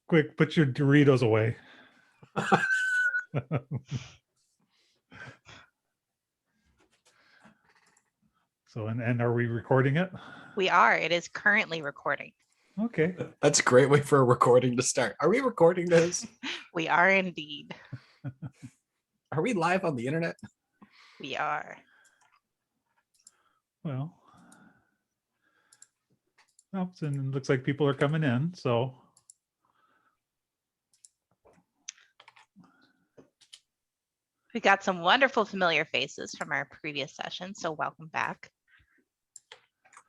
Quick, put your Doritos away. So, and are we recording it? We are. It is currently recording. Okay. That's a great way for a recording to start. Are we recording this? We are indeed. Are we live on the internet? We are. Well, and it looks like people are coming in, so. We got some wonderful familiar faces from our previous session, so welcome back.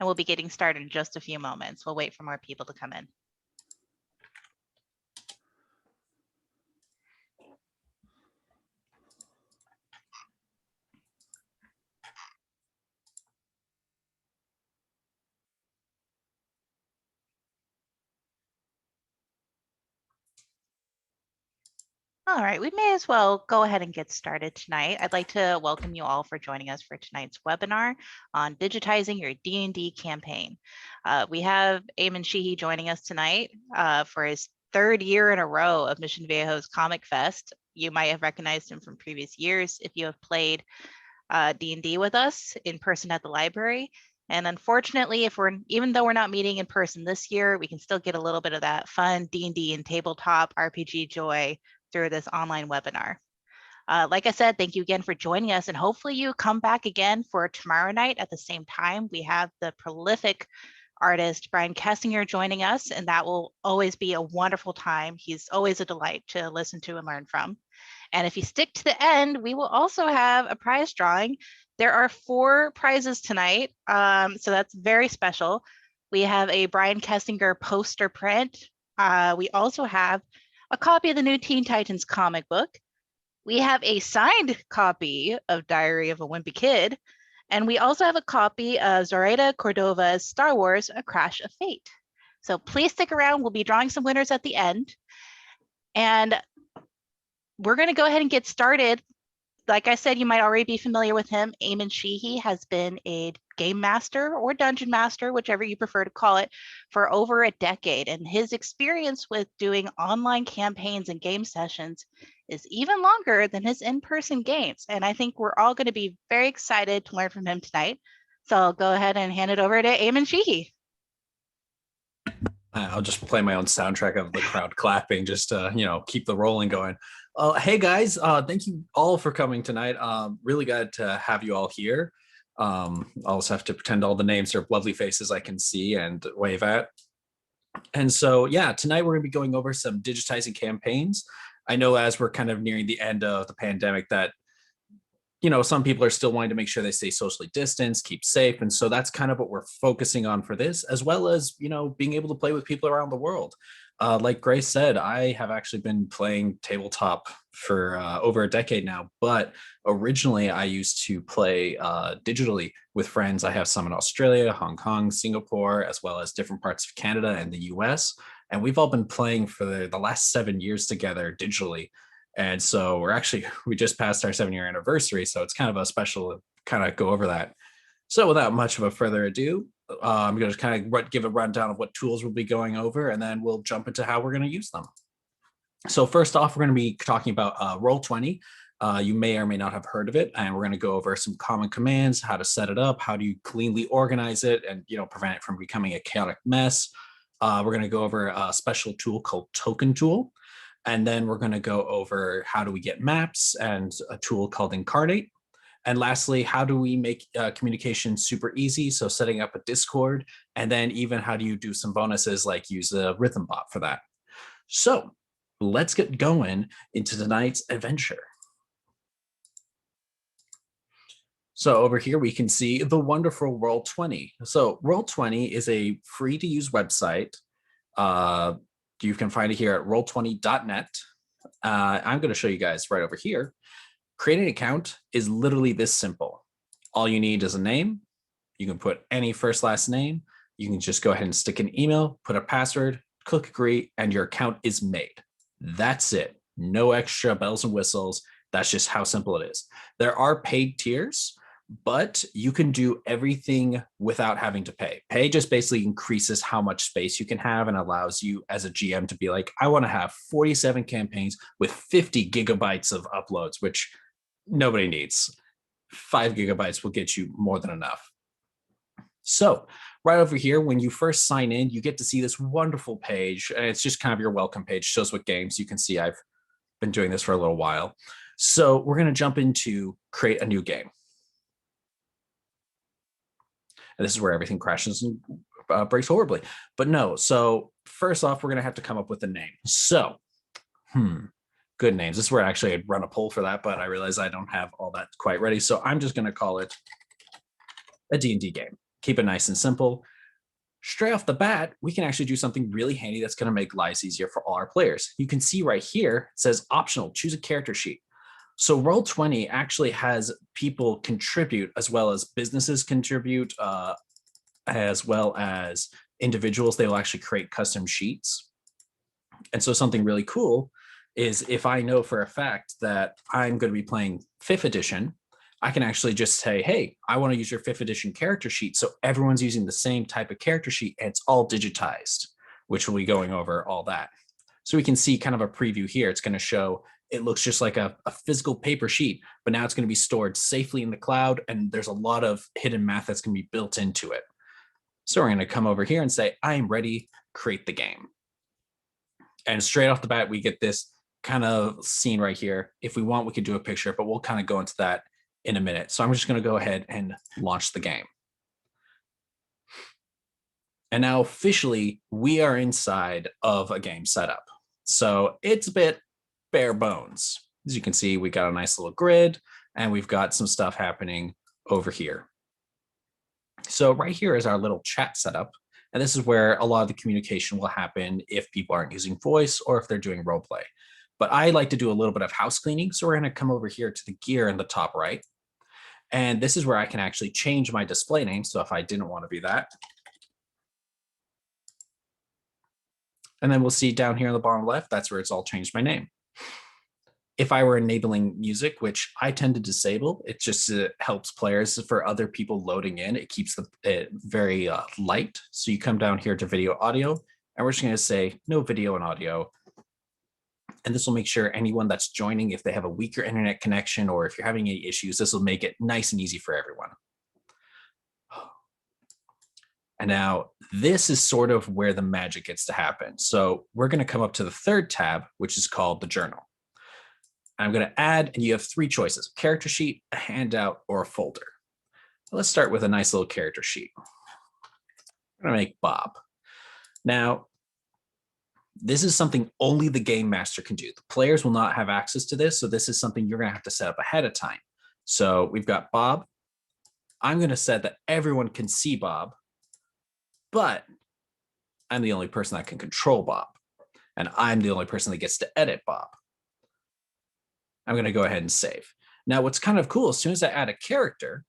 And we'll be getting started in just a few moments. We'll wait for more people to come in. All right, we may as well go ahead and get started tonight. I'd like to welcome you all for joining us for tonight's webinar on digitizing your D&D campaign. We have Eamon Sheehy joining us tonight for his third year in a row of Mission Viejo's Comic Fest. You might have recognized him from previous years if you have played D&D with us in person at the library. And unfortunately, even though we're not meeting in person this year, we can still get a little bit of that fun D&D and tabletop RPG joy through this online webinar. Like I said, thank you again for joining us, and hopefully you come back again for tomorrow night at the same time. We have the prolific artist Brian Kessinger joining us, and that will always be a wonderful time. He's always a delight to listen to and learn from. And if you stick to the end, we will also have a prize drawing. There are 4 prizes tonight, so that's very special. We have a Brian Kessinger poster print. We also have a copy of the new Teen Titans comic book. We have a signed copy of Diary of a Wimpy Kid. And we also have a copy of Zoraida Cordova's Star Wars, A Crash of Fate. So please stick around. We'll be drawing some winners at the end. And we're going to go ahead and get started. Like I said, you might already be familiar with him. Eamon Sheehy has been a game master or dungeon master, whichever you prefer to call it, for over a decade. And his experience with doing online campaigns and game sessions is even longer than his in-person games. And I think we're all going to be very excited to learn from him tonight. So I'll go ahead and hand it over to Eamon Sheehy. I'll just play my own soundtrack of the crowd clapping, just to, keep the rolling going. Hey guys, thank you all for coming tonight. Really glad to have you all here. I'll also have to pretend all the names are lovely faces I can see and wave at. And so, yeah, tonight we're going to be going over some digitizing campaigns. I know as we're kind of nearing the end of the pandemic that, some people are still wanting to make sure they stay socially distanced, keep safe. And so that's kind of what we're focusing on for this, as well as, being able to play with people around the world. Like Grace said, I have actually been playing tabletop for over a decade now, but originally I used to play digitally with friends. I have some in Australia, Hong Kong, Singapore, as well as different parts of Canada and the US. And we've all been playing for the last 7 years together digitally. And so we just passed our 7-year anniversary. So it's kind of a special to kind of go over that. So without much of a further ado, I'm going to kind of give a rundown of what tools we'll be going over, and then we'll jump into how we're going to use them. So first off, we're going to be talking about Roll20. You may or may not have heard of it, and we're going to go over some common commands, how to set it up, how do you cleanly organize it, and prevent it from becoming a chaotic mess. We're going to go over a special tool called Token Tool. And then we're going to go over how do we get maps and a tool called Incarnate. And lastly, how do we make communication super easy? So setting up a Discord, and then even how do you do some bonuses like use a rhythm bot for that. So let's get going into tonight's adventure. So over here, we can see the wonderful Roll20. So Roll20 is a free to use website. You can find it here at roll20.net. I'm going to show you guys right over here. Creating an account is literally this simple. All you need is a name. You can put any first last name. You can just go ahead and stick an email, put a password, click agree, and your account is made. That's it. No extra bells and whistles. That's just how simple it is. There are paid tiers, but you can do everything without having to pay. Pay just basically increases how much space you can have and allows you as a GM to be like, I want to have 47 campaigns with 50 gigabytes of uploads, which nobody needs. 5 gigabytes will get you more than enough. So right over here, when you first sign in, you get to see this wonderful page. And it's just kind of your welcome page, shows what games. You can see I've been doing this for a little while. So we're going to jump into create a new game. And this is where everything crashes and breaks horribly. But no, so first off, we're going to have to come up with a name. So, good names. This is where actually I'd run a poll for that, but I realize I don't have all that quite ready. So I'm just going to call it a D&D game. Keep it nice and simple. Straight off the bat, we can actually do something really handy that's going to make lives easier for all our players. You can see right here, it says optional, choose a character sheet. So Roll20 actually has people contribute as well as businesses contribute, as well as individuals. They will actually create custom sheets. And so something really cool is if I know for a fact that I'm going to be playing 5th edition, I can actually just say, hey, I want to use your 5th edition character sheet. So everyone's using the same type of character sheet and it's all digitized, which we'll be going over all that. So we can see kind of a preview here. It's going to show it looks just like a physical paper sheet, but now it's going to be stored safely in the cloud. And there's a lot of hidden math that's going to be built into it. So we're going to come over here and say, I am ready, create the game. And straight off the bat, we get this kind of scene right here. If we want, we could do a picture, but we'll kind of go into that in a minute. So I'm just going to go ahead and launch the game. And now officially we are inside of a game setup. So it's a bit bare bones. As you can see, we got a nice little grid and we've got some stuff happening over here. So right here is our little chat setup. And this is where a lot of the communication will happen if people aren't using voice or if they're doing role play. But I like to do a little bit of house cleaning. So we're going to come over here to the gear in the top right. And this is where I can actually change my display name. So if I didn't want to be that. And then we'll see down here on the bottom left, that's where it's all changed my name. If I were enabling music, which I tend to disable, it just helps players for other people loading in. It keeps it very light. So you come down here to video audio, and we're just going to say no video and audio. And this will make sure anyone that's joining, if they have a weaker internet connection or if you're having any issues, this will make it nice and easy for everyone. And now this is sort of where the magic gets to happen. So we're going to come up to the third tab, which is called the journal. I'm going to add, and you have 3 choices: a character sheet, a handout, or a folder. Let's start with a nice little character sheet. I'm going to make Bob. Now, this is something only the game master can do. The players will not have access to this, so this is something you're going to have to set up ahead of time. So we've got Bob. I'm going to set that everyone can see Bob, but I'm the only person that can control Bob, and I'm the only person that gets to edit Bob. I'm going to go ahead and save. Now, what's kind of cool, as soon as I add a character,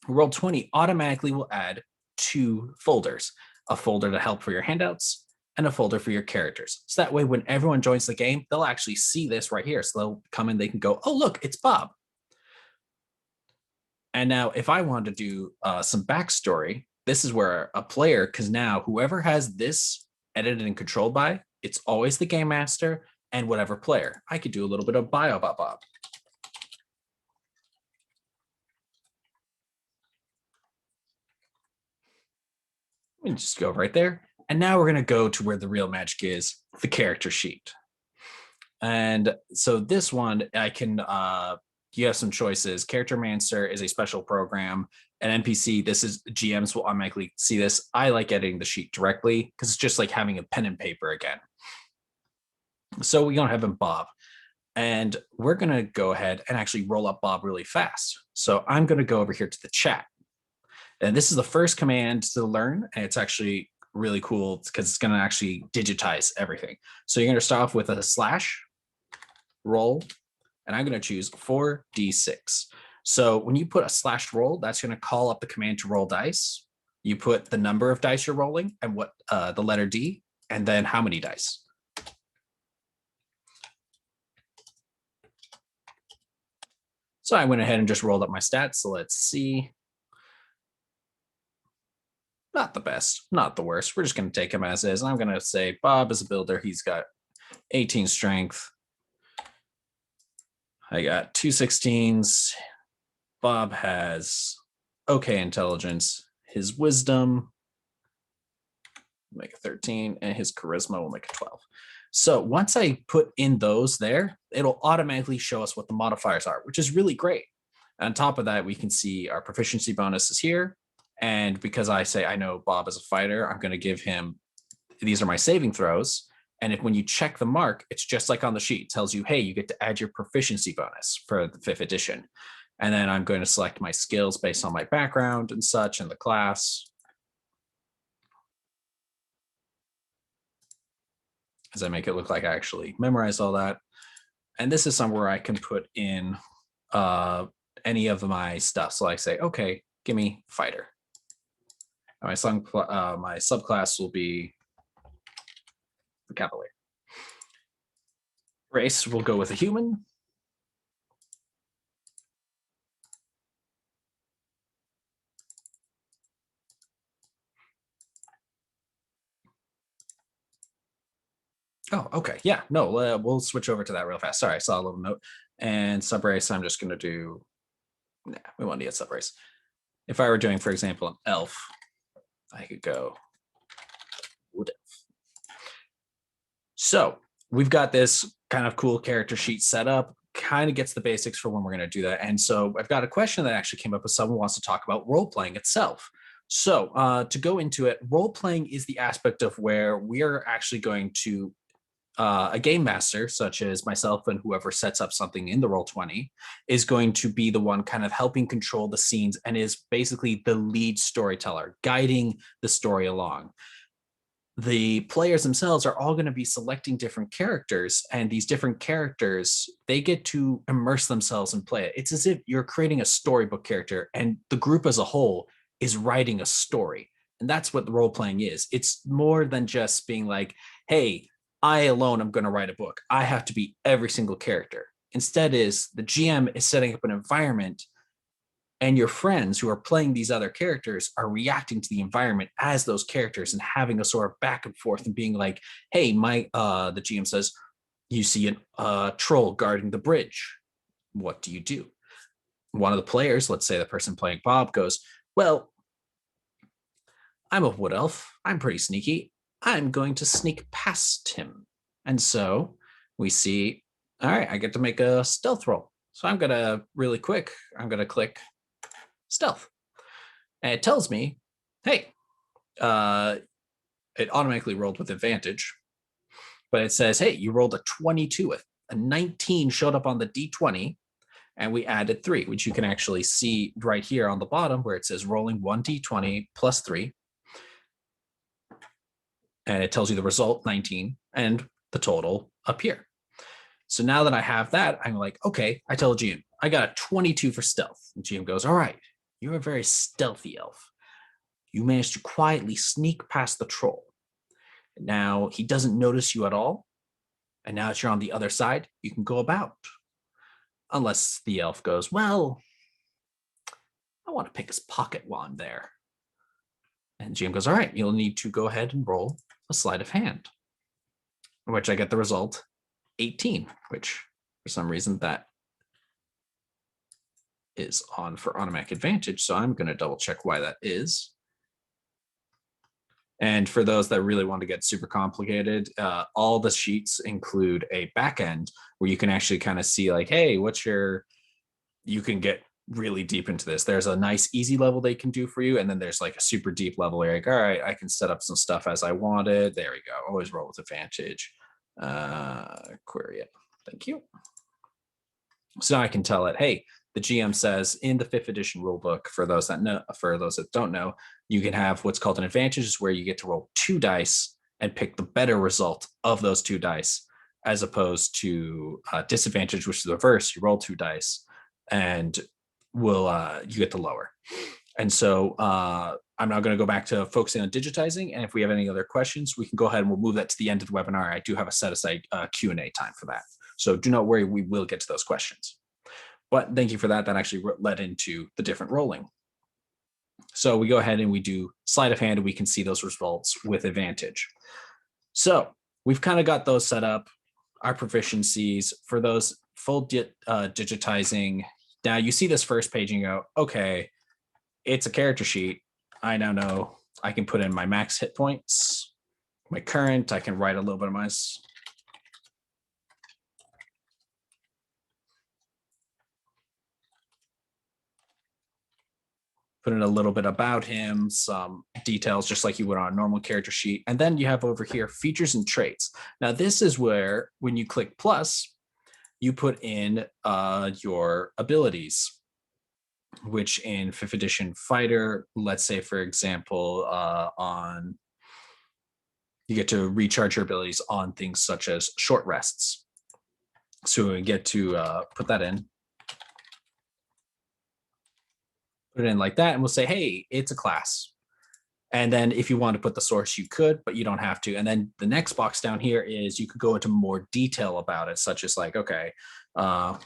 Roll20 automatically will add 2 folders, a folder to help for your handouts and a folder for your characters. So that way, when everyone joins the game, they'll actually see this right here. So they'll come in, they can go, oh, look, it's Bob. And now if I wanted to do some backstory, this is where a player, because now whoever has this edited and controlled by, it's always the game master and whatever player. I could do a little bit of bio about Bob. Let me just go right there. And now we're going to go to where the real magic is, the character sheet. And so this one, I can, you have some choices. Character Mancer is a special program. An NPC, this is GMs will automatically see this. I like editing the sheet directly because it's just like having a pen and paper again. So we're going to have him Bob. And we're going to go ahead and actually roll up Bob really fast. So I'm going to go over here to the chat. And this is the first command to learn. And it's actually really cool because it's going to actually digitize everything. So you're going to start off with a / roll. And I'm going to choose 4d6. So when you put a / roll, that's going to call up the command to roll dice. You put the number of dice you're rolling and what the letter D, and then how many dice. So I went ahead and just rolled up my stats. So let's see. Not the best, not the worst. We're just going to take him as is. And I'm going to say Bob is a builder. He's got 18 strength. I got 2 16s. Bob has okay intelligence. His wisdom will make a 13, and his charisma will make a 12. So once I put in those there, it'll automatically show us what the modifiers are, which is really great. On top of that, we can see our proficiency bonuses here. And because I say I know Bob is a fighter, I'm going to give him, these are my saving throws. And if when you check the mark, it's just like on the sheet, it tells you, hey, you get to add your proficiency bonus for the 5th edition. And then I'm going to select my skills based on my background and such and the class. As I make it look like I actually memorized all that. And this is somewhere I can put in any of my stuff. So I say, okay, give me fighter. And my subclass will be the cavalier. Race will go with a human. Oh, okay. Yeah, no, we'll switch over to that real fast. Sorry, I saw a little note. And subrace, I'm just going to do, nah, we want to get subrace. If I were doing, for example, an elf, I could go wood elf. So we've got this kind of cool character sheet set up, kind of gets the basics for when we're going to do that. And so I've got a question that actually came up with someone who wants to talk about role-playing itself. So to go into it, role-playing is the aspect of where we are actually going to a game master, such as myself and whoever sets up something in the Roll20, is going to be the one kind of helping control the scenes and is basically the lead storyteller, guiding the story along. The players themselves are all going to be selecting different characters, and these different characters, they get to immerse themselves and play it. It's as if you're creating a storybook character, and the group as a whole is writing a story. And that's what the role-playing is. It's more than just being like, hey, I alone am going to write a book. I have to be every single character. Instead is the GM is setting up an environment, and your friends who are playing these other characters are reacting to the environment as those characters and having a sort of back and forth and being like, hey, the GM says, you see a troll guarding the bridge. What do you do? One of the players, let's say the person playing Bob, goes, well, I'm a wood elf. I'm pretty sneaky. I'm going to sneak past him. And so we see, all right, I get to make a stealth roll. So I'm going to really quick, I'm going to click stealth. And it tells me, hey, it automatically rolled with advantage. But it says, hey, you rolled a 22. A 19 showed up on the D20, and we added 3, which you can actually see right here on the bottom where it says rolling 1d20 plus 3. And it tells you the result, 19, and the total up here. So now that I have that, I'm like, okay, I tell GM, I got a 22 for stealth. And GM goes, all right, you're a very stealthy elf. You managed to quietly sneak past the troll. Now he doesn't notice you at all. And now that you're on the other side, you can go about. Unless the elf goes, well, I want to pick his pocket while I'm there. And GM goes, all right, you'll need to go ahead and roll a sleight of hand, which I get the result 18, which for some reason that is on for automatic advantage. So I'm going to double check why that is. And for those that really want to get super complicated, all the sheets include a back end where you can actually kind of see like, hey, you can get really deep into this. There's a nice easy level they can do for you. And then there's like a super deep level where you're like, all right, I can set up some stuff as I wanted. There we go. Always roll with advantage. Query it. Thank you. So now I can tell it, hey, the GM says in the 5th edition rulebook, for those that don't know, you can have what's called an advantage, where you get to roll 2 dice and pick the better result of those 2 dice, as opposed to disadvantage, which is the reverse. You roll 2 dice and you get the lower. And so I'm now going to go back to focusing on digitizing. And if we have any other questions, we can go ahead and we'll move that to the end of the webinar. I do have a set aside Q&A time for that. So do not worry, we will get to those questions. But thank you for that. That actually led into the different rolling. So we go ahead and we do sleight of hand, and we can see those results with advantage. So we've kind of got those set up, our proficiencies for those full digitizing. Now you see this first page and you go, okay, it's a character sheet. I now know I can put in my max hit points, my current, I can write a little bit of my put in a little bit about him, some details, just like you would on a normal character sheet. And then you have over here, features and traits. Now this is where, when you click plus, you put in your abilities, which in 5th edition fighter, let's say, for example, you get to recharge your abilities on things such as short rests. So we get to put that in. Put it in like that, and we'll say, hey, it's a class. And then if you want to put the source, you could, but you don't have to. And then the next box down here is you could go into more detail about it, such as like, okay, and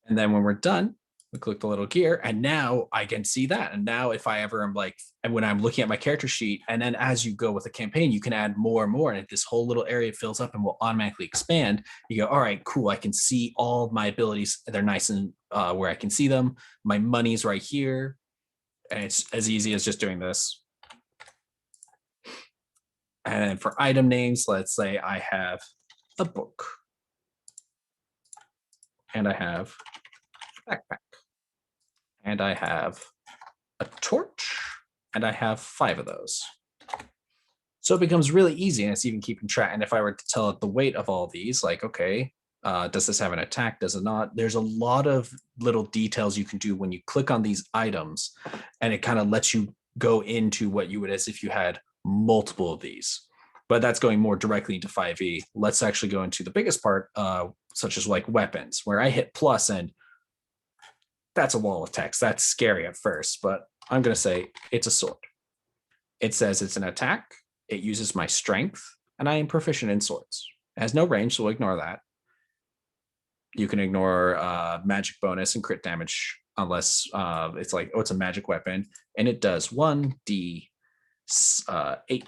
then when we're done, we click the little gear, and now I can see that. And now if I ever am like, and when I'm looking at my character sheet, and then as you go with a campaign, you can add more and more, and this whole little area fills up and will automatically expand. You go, all right, cool. I can see all my abilities. They're nice and where I can see them. My money's right here. And it's as easy as just doing this. And for item names, let's say I have a book, and I have a backpack, and I have a torch, and I have 5 of those. So it becomes really easy, and it's even keeping track. And if I were to tell it the weight of all these, like, okay, does this have an attack? Does it not? There's a lot of little details you can do when you click on these items, and it kind of lets you go into what you would as if you had multiple of these. But that's going more directly into 5e. Let's actually go into the biggest part, such as like weapons, where I hit plus, and that's a wall of text. That's scary at first, but I'm going to say it's a sword. It says it's an attack. It uses my strength, and I am proficient in swords. It has no range, so we'll ignore that. You can ignore magic bonus and crit damage unless it's like, oh, it's a magic weapon, and it does 1d8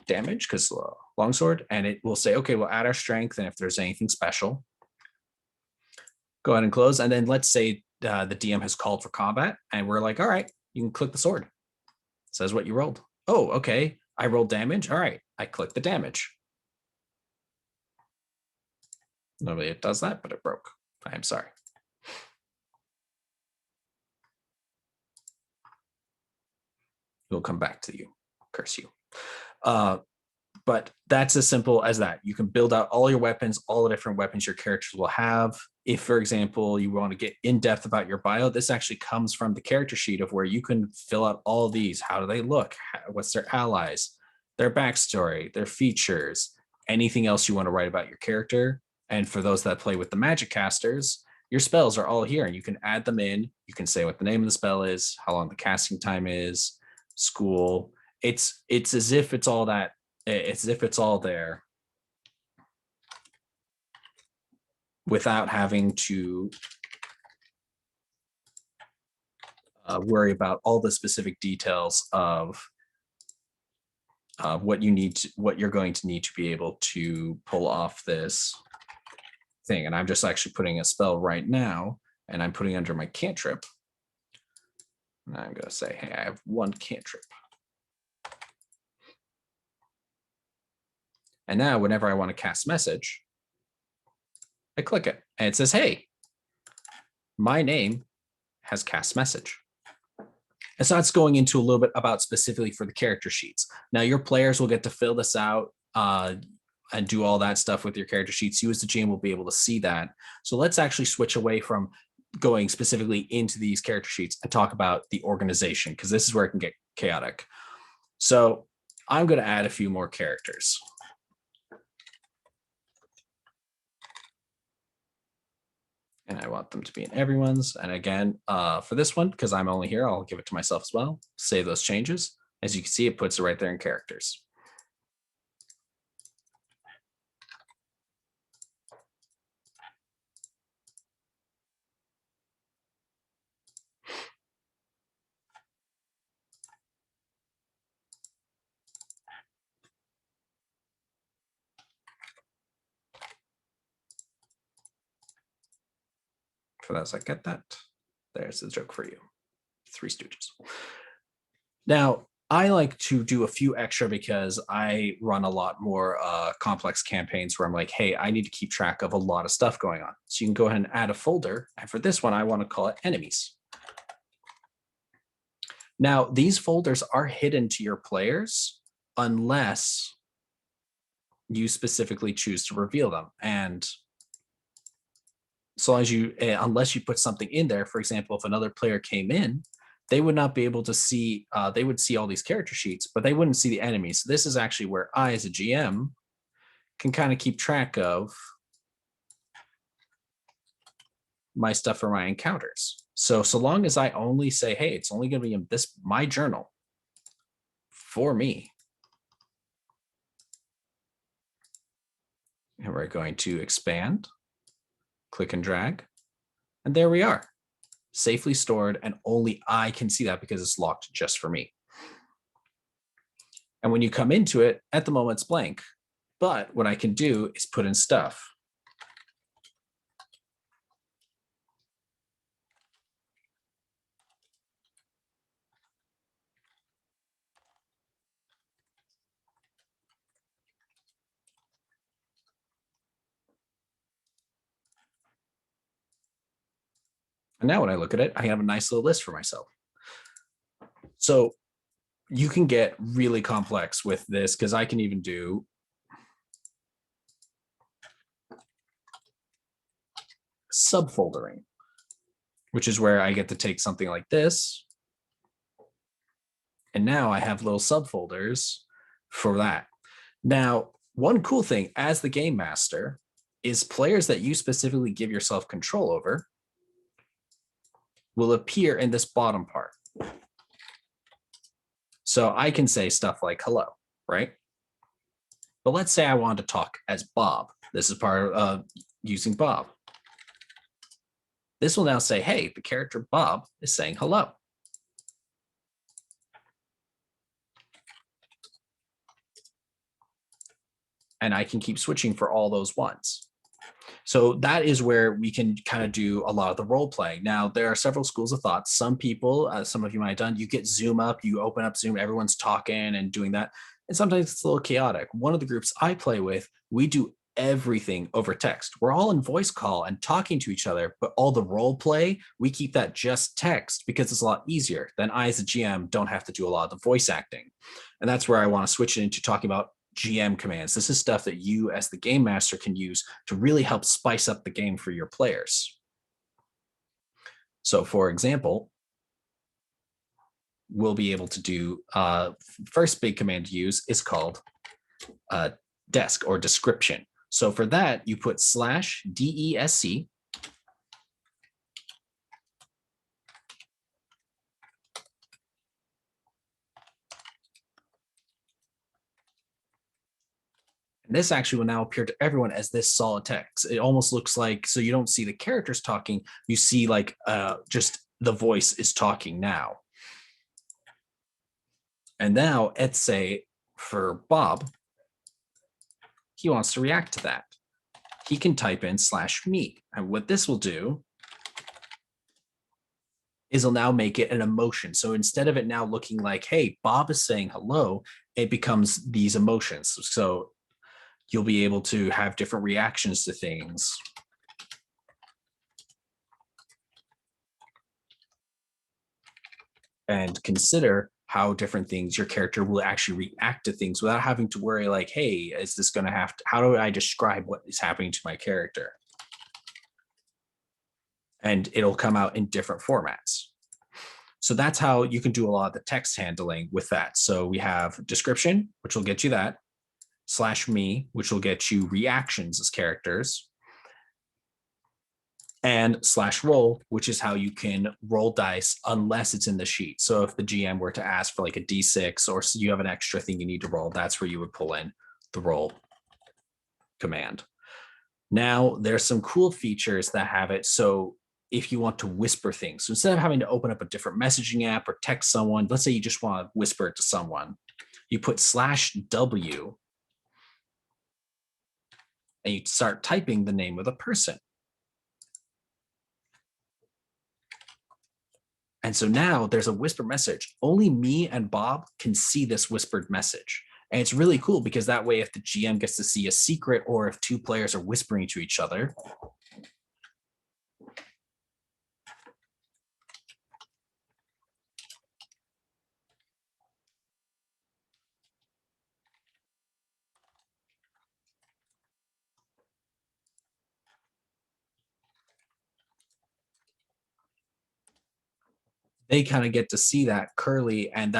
damage because longsword, and it will say, okay, we'll add our strength, and if there's anything special, go ahead and close. And then let's say the DM has called for combat, and we're like, all right, you can click the sword. It says what you rolled. Oh, okay, I rolled damage. All right, I click the damage. Normally it does that, but it broke. I am sorry. We'll come back to you. Curse you. But that's as simple as that. You can build out all your weapons, all the different weapons your characters will have. If, for example, you want to get in depth about your bio, this actually comes from the character sheet of where you can fill out all these. How do they look? What's their allies? Their backstory, their features, anything else you want to write about your character. And for those that play with the magic casters, your spells are all here, and you can add them in. You can say what the name of the spell is, how long the casting time is, school. It's as if it's all that. It's as if it's all there without having to worry about all the specific details of what you're going to need to be able to pull off this thing. And I'm just actually putting a spell right now, and I'm putting under my cantrip. And I'm going to say, hey, I have 1 cantrip. And now whenever I want to cast message, I click it, and it says, hey, my name has cast message. And so that's going into a little bit about specifically for the character sheets. Now your players will get to fill this out and do all that stuff with your character sheets. You as the GM will be able to see that. So let's actually switch away from going specifically into these character sheets and talk about the organization, because this is where it can get chaotic. So I'm going to add a few more characters. And I want them to be in everyone's. And again, for this one, because I'm only here, I'll give it to myself as well. Save those changes. As you can see, it puts it right there in characters. For that, I get that. There's the joke for you. Three Stooges. Now, I like to do a few extra because I run a lot more complex campaigns where I'm like, hey, I need to keep track of a lot of stuff going on. So you can go ahead and add a folder. And for this one, I want to call it enemies. Now, these folders are hidden to your players unless you specifically choose to reveal them. And so as you, unless you put something in there, for example, if another player came in, they would not be able to see, they would see all these character sheets, but they wouldn't see the enemies. So this is actually where I, as a GM, can kind of keep track of my stuff for my encounters. So long as I only say, hey, it's only going to be in my journal for me. And we're going to expand, click and drag, and there we are. Safely stored, and only I can see that because it's locked just for me. And when you come into it, at the moment it's blank. But what I can do is put in stuff. And now when I look at it, I have a nice little list for myself. So you can get really complex with this because I can even do subfoldering, which is where I get to take something like this. And now I have little subfolders for that. Now, one cool thing as the game master is players that you specifically give yourself control over will appear in this bottom part. So I can say stuff like hello, right? But let's say I wanted to talk as Bob. This is part of using Bob. This will now say, hey, the character Bob is saying hello. And I can keep switching for all those ones. So that is where we can kind of do a lot of the role playing. Now, there are several schools of thought. Some people, some of you might have done, you get Zoom up, you open up Zoom, everyone's talking and doing that. And sometimes it's a little chaotic. One of the groups I play with, we do everything over text. We're all in voice call and talking to each other, but all the role play, we keep that just text because it's a lot easier. Then I, as a GM, don't have to do a lot of the voice acting. And that's where I want to switch it into talking about GM commands. This is stuff that you as the game master can use to really help spice up the game for your players. So for example, we'll be able to do, first big command to use is called desk or description. So for that, you put /DESC. And this actually will now appear to everyone as this solid text. It almost looks like, so you don't see the characters talking, you see like just the voice is talking now. And now let's say for Bob, he wants to react to that. He can type in /me. And what this will do is it'll now make it an emotion. So instead of it now looking like, hey, Bob is saying hello, it becomes these emotions. So you'll be able to have different reactions to things. And consider how different things your character will actually react to things without having to worry like, hey, is this going to have to, how do I describe what is happening to my character? And it'll come out in different formats. So that's how you can do a lot of the text handling with that. So we have description, which will get you that. /me, which will get you reactions as characters, and /roll, which is how you can roll dice unless it's in the sheet. So if the GM were to ask for like a D6 or you have an extra thing you need to roll, that's where you would pull in the roll command. Now there's some cool features that have it. So if you want to whisper things, so instead of having to open up a different messaging app or text someone, let's say you just want to whisper it to someone, you put /W and you start typing the name of the person. And so now there's a whisper message. Only me and Bob can see this whispered message. And it's really cool because that way, if the GM gets to see a secret or if two players are whispering to each other, they kind of get to see that Curly and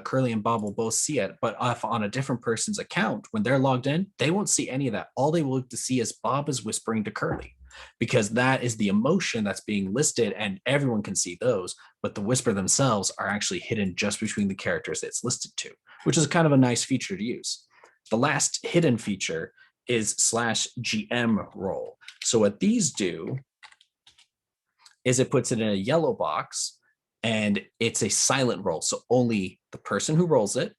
Curly and Bob will both see it. But if on a different person's account, when they're logged in, they won't see any of that. All they will get to see is Bob is whispering to Curly, because that is the emotion that's being listed and everyone can see those. But the whisper themselves are actually hidden just between the characters it's listed to, which is kind of a nice feature to use. The last hidden feature is /GM role. So what these do is it puts it in a yellow box, and it's a silent roll. So only the person who rolls it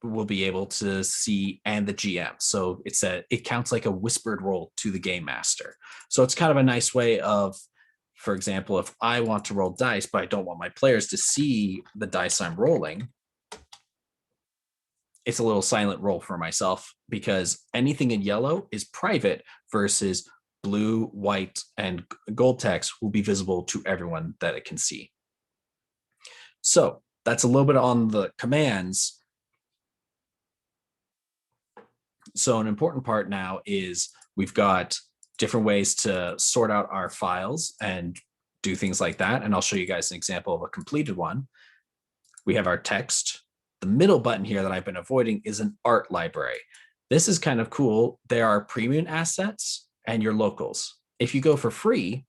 will be able to see, and the GM. So it counts like a whispered roll to the game master. So it's kind of a nice way of, for example, if I want to roll dice, but I don't want my players to see the dice I'm rolling, it's a little silent roll for myself, because anything in yellow is private versus blue, white, and gold text will be visible to everyone that it can see. So that's a little bit on the commands. So an important part now is we've got different ways to sort out our files and do things like that. And I'll show you guys an example of a completed one. We have our text. The middle button here that I've been avoiding is an art library. This is kind of cool. There are premium assets and your locals. If you go for free,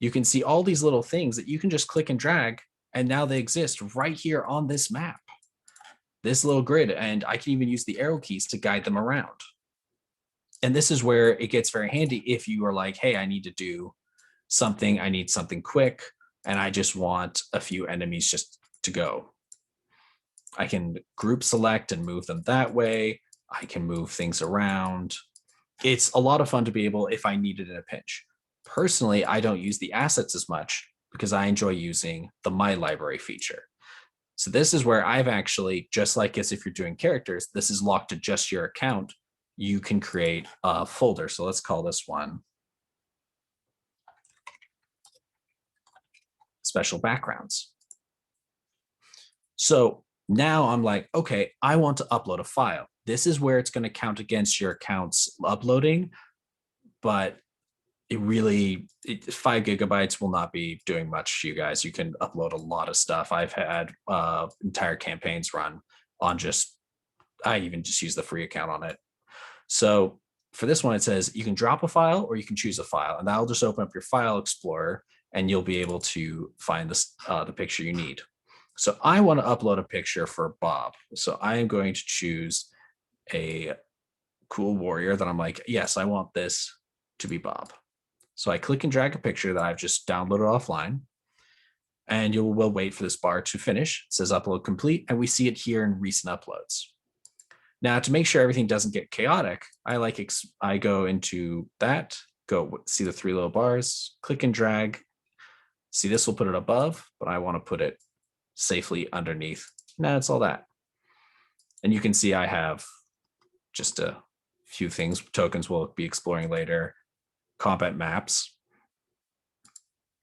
you can see all these little things that you can just click and drag, and now they exist right here on this map, this little grid, and I can even use the arrow keys to guide them around. And this is where it gets very handy if you are like, hey, I need to do something, I need something quick, and I just want a few enemies just to go. I can group select and move them that way. I can move things around. It's a lot of fun to be able, if I need it in a pinch. Personally, I don't use the assets as much because I enjoy using the My Library feature. So this is where I've actually, just like as if you're doing characters, this is locked to just your account. You can create a folder. So let's call this one Special Backgrounds. So now I'm like, okay, I want to upload a file. This is where it's going to count against your account's uploading, but it really, 5 gigabytes will not be doing much to you guys. You can upload a lot of stuff. I've had entire campaigns run on I even just use the free account on it. So for this one, it says you can drop a file or you can choose a file, and that'll just open up your file explorer and you'll be able to find the picture you need. So I want to upload a picture for Bob. So I am going to choose a cool warrior that I'm like, yes, I want this to be Bob. So I click and drag a picture that I've just downloaded offline, and we'll wait for this bar to finish. It says upload complete, and we see it here in recent uploads. Now, to make sure everything doesn't get chaotic, I go into that, go see the 3 little bars, click and drag. See, this will put it above, but I want to put it safely underneath. Now it's all that. And you can see I have just a few things, tokens we'll be exploring later, combat maps,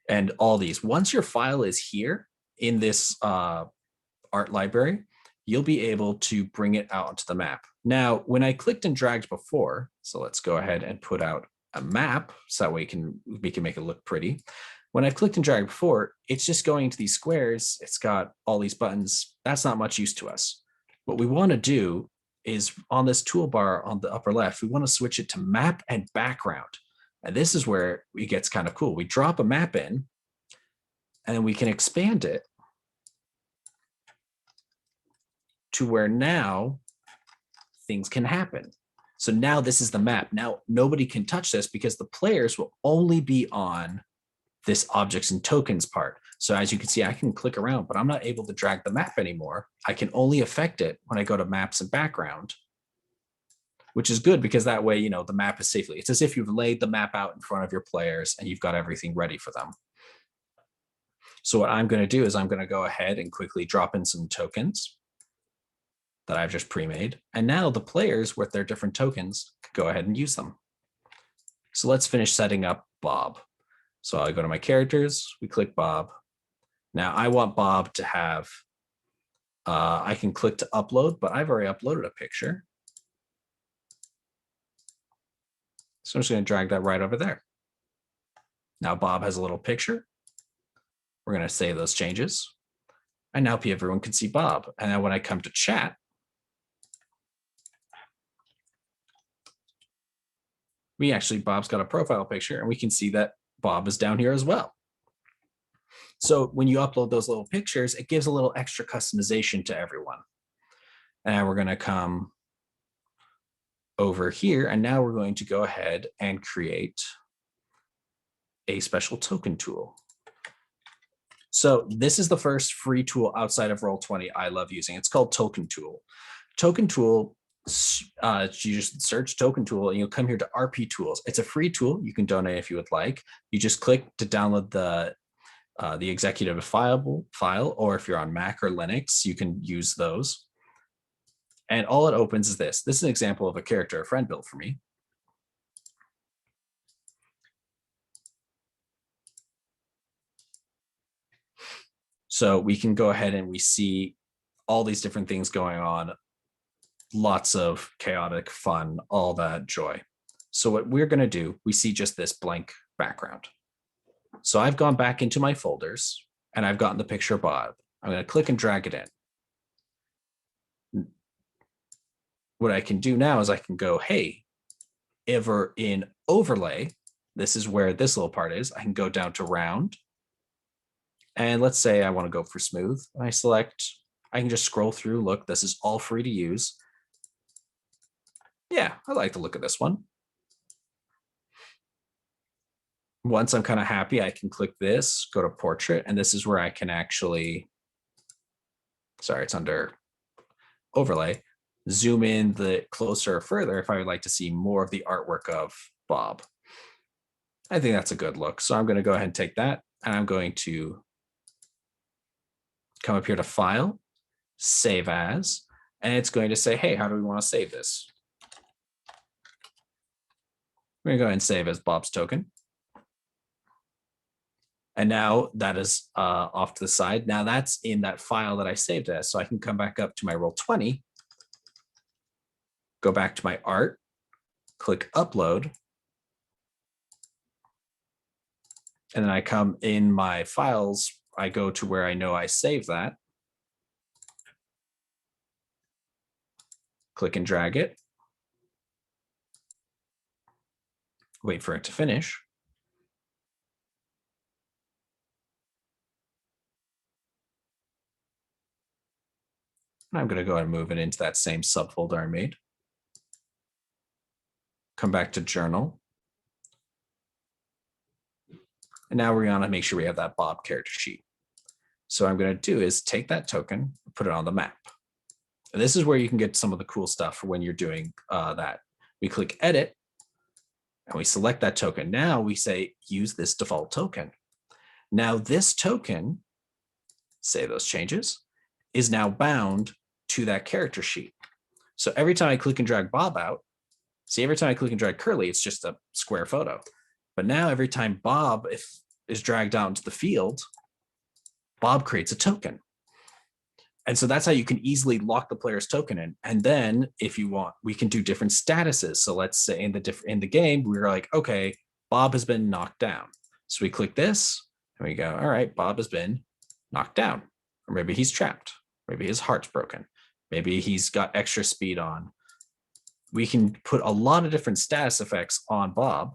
and all these. Once your file is here in this art library, you'll be able to bring it out onto the map. Now, when I clicked and dragged before, so let's go ahead and put out a map so that way we can make it look pretty. When I've clicked and dragged before, it's just going to these squares. It's got all these buttons. That's not much use to us. What we want to do is on this toolbar on the upper left, we want to switch it to map and background. And this is where it gets kind of cool. We drop a map in, and then we can expand it to where now things can happen. So now this is the map. Now nobody can touch this because the players will only be on this objects and tokens part. So as you can see, I can click around, but I'm not able to drag the map anymore. I can only affect it when I go to maps and background. which is good because that way, you know, the map is safely. It's as if you've laid the map out in front of your players and you've got everything ready for them. So what I'm going to do is I'm going to go ahead and quickly drop in some tokens that I've just pre-made. And now the players with their different tokens can go ahead and use them. So let's finish setting up Bob. So I go to my characters, we click Bob. Now I want Bob to have, I can click to upload, but I've already uploaded a picture. So I'm just going to drag that right over there. Now Bob has a little picture. We're going to save those changes. And now everyone can see Bob. And then when I come to chat, Bob's got a profile picture and we can see that Bob is down here as well. So when you upload those little pictures, it gives a little extra customization to everyone. And we're going to come over here. And now we're going to go ahead and create a special token tool. So this is the first free tool outside of Roll20 I love using. It's called Token Tool. Token Tool, you just search Token Tool and you'll come here to RP Tools. It's a free tool. You can donate if you would like. You just click to download the executive file, or if you're on Mac or Linux, you can use those. And all it opens is this. This is an example of a character a friend built for me. So we can go ahead and we see all these different things going on, lots of chaotic fun, all that joy. So what we're going to do, we see just this blank background. So I've gone back into my folders and I've gotten the picture of Bob. I'm going to click and drag it in. What I can do now is I can go, hey, ever in overlay, this is where this little part is. I can go down to round. And let's say I want to go for smooth. I select, I can just scroll through. Look, this is all free to use. Yeah, I like the look of this one. Once I'm kind of happy, I can click this, go to portrait, and this is where I can actually, sorry, it's under overlay, zoom in the closer or further if I would like to see more of the artwork of Bob. I think that's a good look. So I'm going to go ahead and take that, and I'm going to come up here to File, Save As, and it's going to say, hey, how do we want to save this? We're going to go ahead and save as Bob's token. And now that is off to the side. Now that's in that file that I saved as. So I can come back up to my Roll20, go back to my art, click Upload, and then I come in my files. I go to where I know I saved that. Click and drag it. Wait for it to finish. And I'm going to go ahead and move it into that same subfolder I made. Come back to Journal. And now we're going to make sure we have that Bob character sheet. So what I'm going to do is take that token, put it on the map. And this is where you can get some of the cool stuff for when you're doing that. We click Edit, and we select that token. Now we say, use this default token. Now this token, save those changes, is now bound to that character sheet. So every time I click and drag Bob out, see, every time I click and drag Curly, it's just a square photo. But now every time Bob is dragged out into the field, Bob creates a token. And so that's how you can easily lock the player's token in. And then if you want, we can do different statuses. So let's say in the game, we're like, okay, Bob has been knocked down. So we click this and we go, all right, Bob has been knocked down. Or maybe he's trapped. Maybe his heart's broken. Maybe he's got extra speed on. We can put a lot of different status effects on Bob.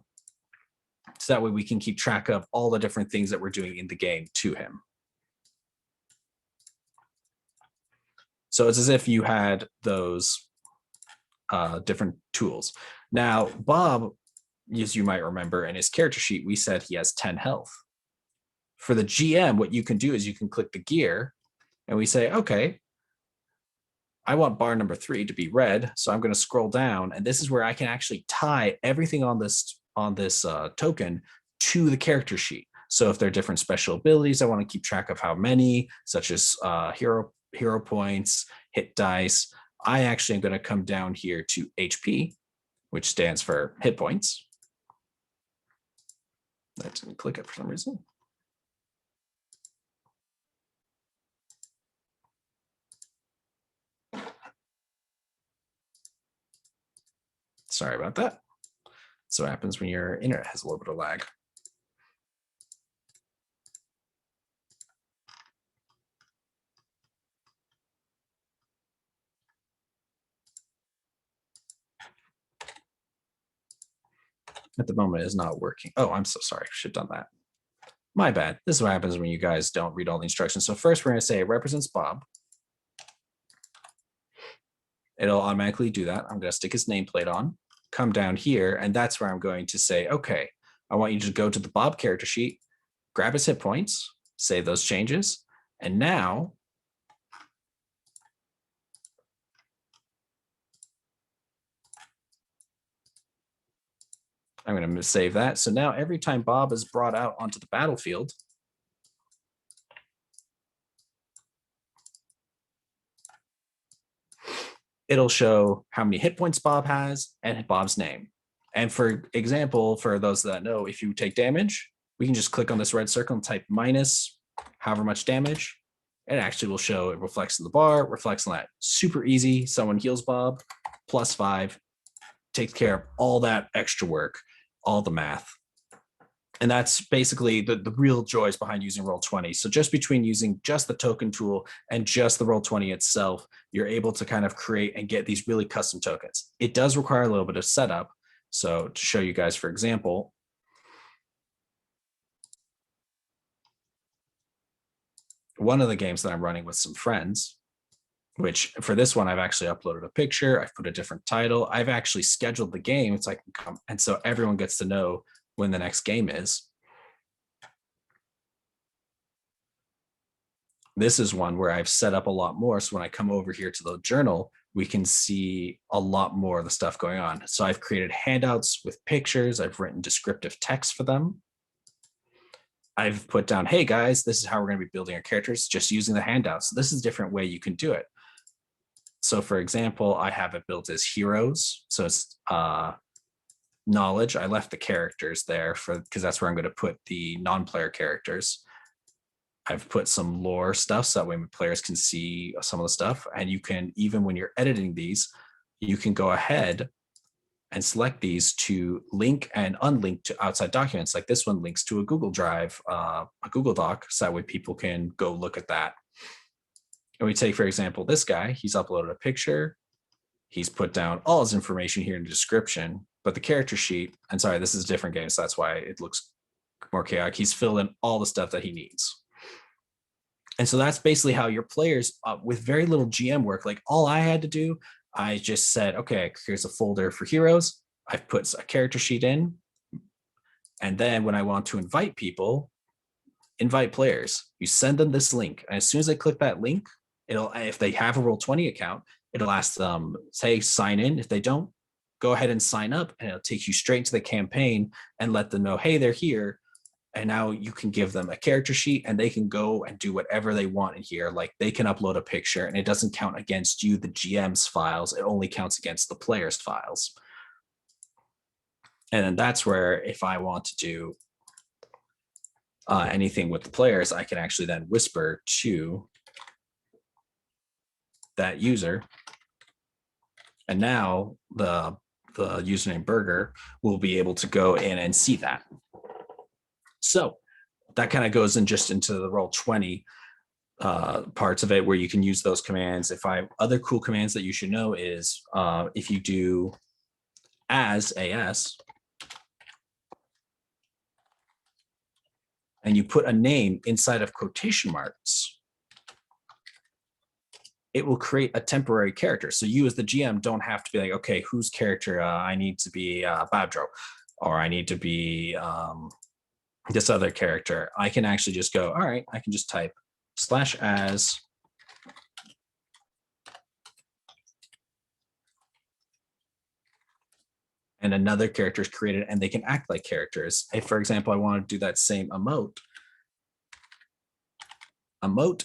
So that way we can keep track of all the different things that we're doing in the game to him. So it's as if you had those different tools. Now, Bob, as you might remember, in his character sheet, we said he has 10 health. For the GM, what you can do is you can click the gear and we say, okay, I want bar number 3 to be red. So I'm going to scroll down, and this is where I can actually tie everything on this token to the character sheet. So if there are different special abilities, I want to keep track of how many, such as hero points, hit dice. I actually am going to come down here to HP, which stands for hit points. That didn't click it for some reason. Sorry about that. So what happens when your internet has a little bit of lag. At the moment, it is not working. Oh, I'm so sorry. Should have done that. My bad. This is what happens when you guys don't read all the instructions. So first, we're going to say it represents Bob. It'll automatically do that. I'm going to stick his nameplate on, come down here, and that's where I'm going to say, okay, I want you to go to the Bob character sheet, grab his hit points, save those changes, and now I'm going to save that. So now every time Bob is brought out onto the battlefield, it'll show how many hit points Bob has and Bob's name. And for example, for those that know, if you take damage, we can just click on this red circle and type minus however much damage. It actually will show it reflects in the bar, reflects on that. Super easy. Someone heals Bob, +5, takes care of all that extra work, all the math. And that's basically the real joys behind using Roll20. So just between using just the token tool and just the Roll20 itself, you're able to kind of create and get these really custom tokens. It does require a little bit of setup. So to show you guys, for example, one of the games that I'm running with some friends, which for this one, I've actually uploaded a picture, I've put a different title, I've actually scheduled the game so I can come, and so everyone gets to know when the next game is. This is one where I've set up a lot more. So when I come over here to the journal, we can see a lot more of the stuff going on. So I've created handouts with pictures. I've written descriptive text for them. I've put down, hey guys, this is how we're going to be building our characters just using the handouts. So this is a different way you can do it. So for example, I have it built as heroes. So it's knowledge. I left the characters there because that's where I'm going to put the non-player characters. I've put some lore stuff so that way players can see some of the stuff. And you can, even when you're editing these, you can go ahead and select these to link and unlink to outside documents. Like this one links to a Google Drive, a Google Doc, so that way people can go look at that. And we take, for example, this guy, he's uploaded a picture. He's put down all his information here in the description, but the character sheet, and sorry, this is a different game, so that's why it looks more chaotic. He's filled in all the stuff that he needs. And so that's basically how your players, with very little GM work, like all I had to do, I just said, okay, here's a folder for heroes. I've put a character sheet in. And then when I want to invite people, invite players, you send them this link. And as soon as they click that link, it'll, if they have a Roll20 account, it'll ask them, say, sign in. If they don't, go ahead and sign up, and it'll take you straight to the campaign and let them know, hey, they're here. And now you can give them a character sheet and they can go and do whatever they want in here. Like they can upload a picture and it doesn't count against you, the GM's files. It only counts against the player's files. And then that's where if I want to do anything with the players, I can actually then whisper to that user. And now the username Burger will be able to go in and see that. So that kind of goes in just into the Roll20 parts of it where you can use those commands. Other cool commands that you should know is if you do as, and you put a name inside of quotation marks, it will create a temporary character. So you as the GM don't have to be like, okay, whose character I need to be Babdro, or I need to be this other character. I can actually just go, all right, I can just type /as and another character is created and they can act like characters. If, for example, I want to do that same emote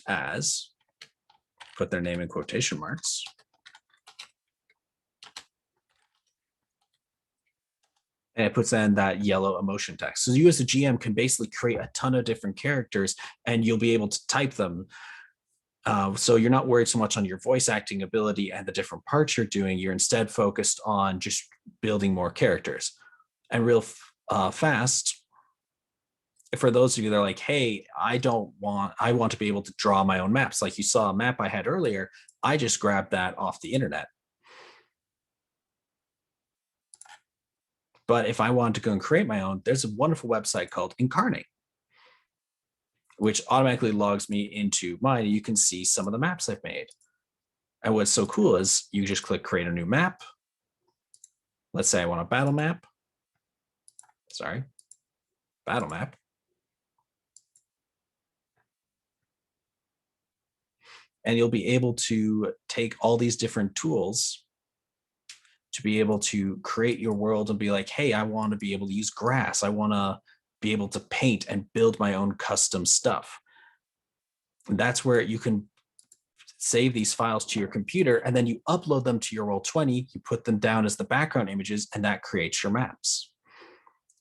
as, put their name in quotation marks, and it puts in that yellow emotion text. So you as a GM can basically create a ton of different characters and you'll be able to type them. So you're not worried so much on your voice acting ability and the different parts you're doing. You're instead focused on just building more characters. And real fast, for those of you that are like, hey, I want to be able to draw my own maps. Like you saw a map I had earlier, I just grabbed that off the internet. But if I wanted to go and create my own, there's a wonderful website called Incarnate, which automatically logs me into mine. And you can see some of the maps I've made. And what's so cool is you just click create a new map. Let's say I want a battle map. Sorry, battle map. And you'll be able to take all these different tools to be able to create your world and be like, hey, I want to be able to use grass. I want to be able to paint and build my own custom stuff. And that's where you can save these files to your computer and then you upload them to your Roll20, you put them down as the background images, and that creates your maps.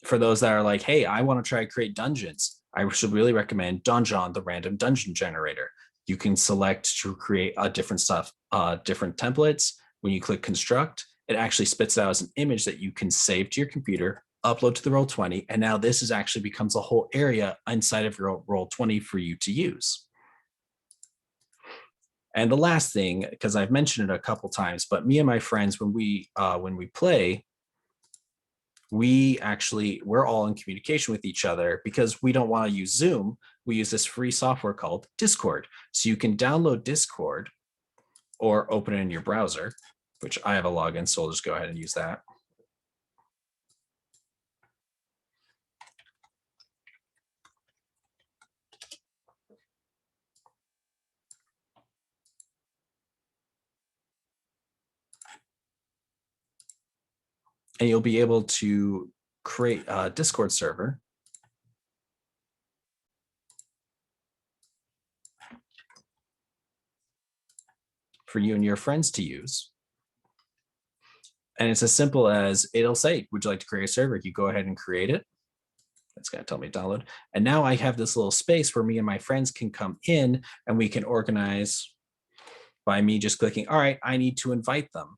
For those that are like, hey, I want to try to create dungeons, I should really recommend Donjon, the random dungeon generator. You can select to create different stuff, different templates. When you click construct, it actually spits out as an image that you can save to your computer, upload to the Roll20, and now this is actually becomes a whole area inside of your Roll20 for you to use. And the last thing, because I've mentioned it a couple times, but me and my friends, when we play, we're all in communication with each other because we don't want to use Zoom. We use this free software called Discord. So you can download Discord or open it in your browser, which I have a login, so I'll just go ahead and use that. And you'll be able to create a Discord server for you and your friends to use. And it's as simple as it'll say, would you like to create a server? You go ahead and create it. It's going to tell me to download. And now I have this little space where me and my friends can come in and we can organize by me just clicking, all right, I need to invite them.